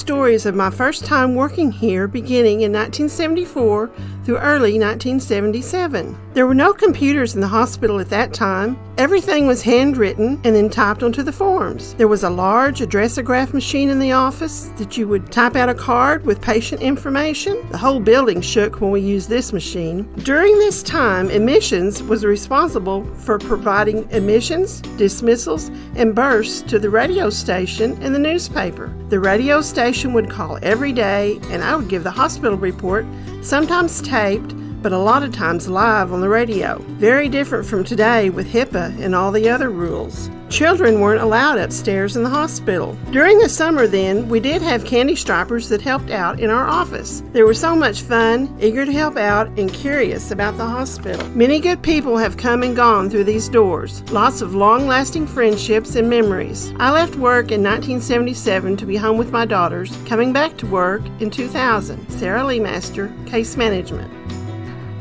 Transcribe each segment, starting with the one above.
stories of my first time working here beginning in 1974 through early 1977. There were no computers in the hospital at that time. Everything was handwritten and then typed onto the forms. There was a large addressograph machine in the office that you would type out a card with patient information. The whole building shook when we used this machine. During this time, admissions was responsible for providing admissions, dismissals, and bursts to the radio station and the newspaper. The radio station would call every day, and I would give the hospital report, sometimes taped, but a lot of times live on the radio. Very different from today with HIPAA and all the other rules. Children weren't allowed upstairs in the hospital. During the summer then, we did have candy strippers that helped out in our office. They were so much fun, eager to help out, and curious about the hospital. Many good people have come and gone through these doors. Lots of long-lasting friendships and memories. I left work in 1977 to be home with my daughters, coming back to work in 2000. Sarah Lee Master, Case Management.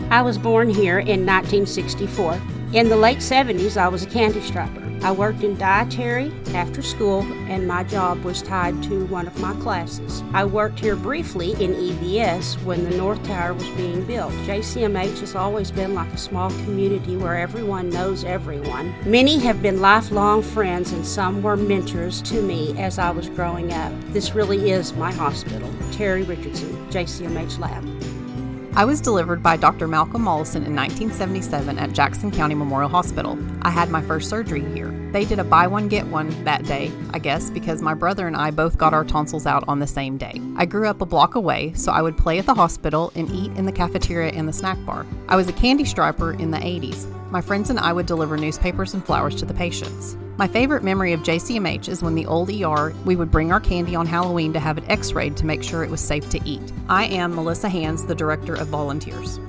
I was born here in 1964. In the late 70s, I was a candy striper. I worked in dietary after school, and my job was tied to one of my classes. I worked here briefly in EBS when the North Tower was being built. JCMH has always been like a small community where everyone knows everyone. Many have been lifelong friends, and some were mentors to me as I was growing up. This really is my hospital. Terry Richardson, JCMH Lab. I was delivered by Dr. Malcolm Mollison in 1977 at Jackson County Memorial Hospital. I had my first surgery here. They did a buy one get one that day, I guess, because my brother and I both got our tonsils out on the same day. I grew up a block away, so I would play at the hospital and eat in the cafeteria and the snack bar. I was a candy striper in the 80s. My friends and I would deliver newspapers and flowers to the patients. My favorite memory of JCMH is when the old ER, we would bring our candy on Halloween to have it x-rayed to make sure it was safe to eat. I am Melissa Hands, the Director of Volunteers.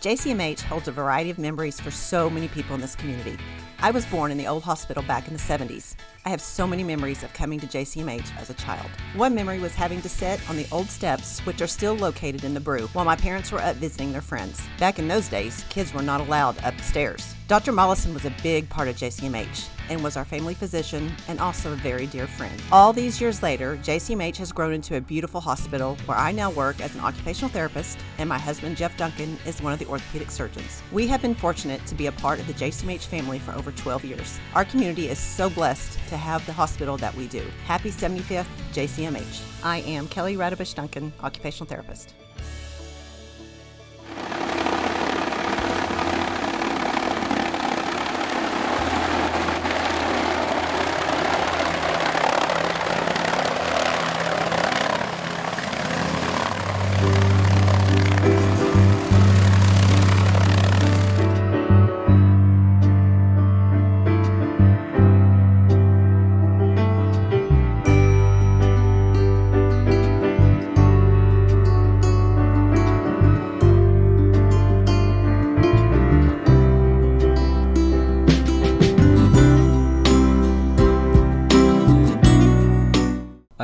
JCMH holds a variety of memories for so many people in this community. I was born in the old hospital back in the 70s. I have so many memories of coming to JCMH as a child. One memory was having to sit on the old steps, which are still located in the brew, while my parents were up visiting their friends. Back in those days, kids were not allowed up the stairs. Dr. Mollison was a big part of JCMH and was our family physician and also a very dear friend. All these years later, JCMH has grown into a beautiful hospital where I now work as an occupational therapist and my husband, Jeff Duncan, is one of the orthopedic surgeons. We have been fortunate to be a part of the JCMH family for over 12 years. Our community is so blessed to have the hospital that we do. Happy 75th JCMH. I am Kelly Radabush Duncan, occupational therapist.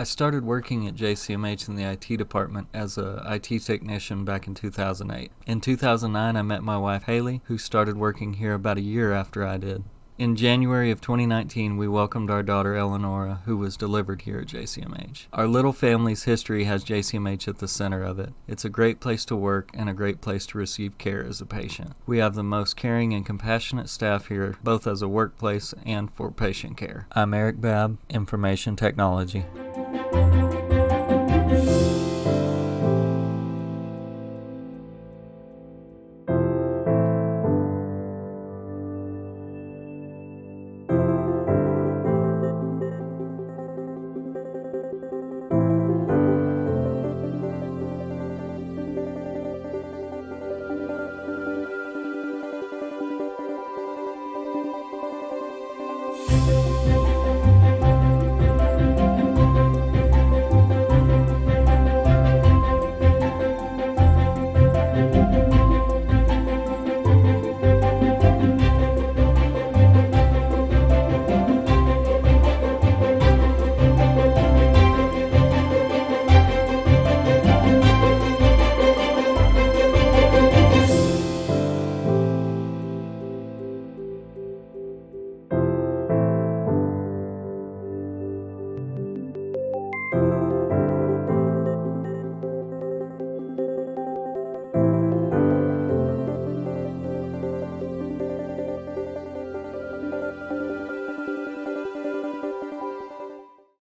I started working at JCMH in the IT department as a IT technician back in 2008. In 2009, I met my wife Haley, who started working here about a year after I did. In January of 2019, we welcomed our daughter Eleonora, who was delivered here at JCMH. Our little family's history has JCMH at the center of it. It's a great place to work and a great place to receive care as a patient. We have the most caring and compassionate staff here, both as a workplace and for patient care. I'm Eric Babb, Information Technology.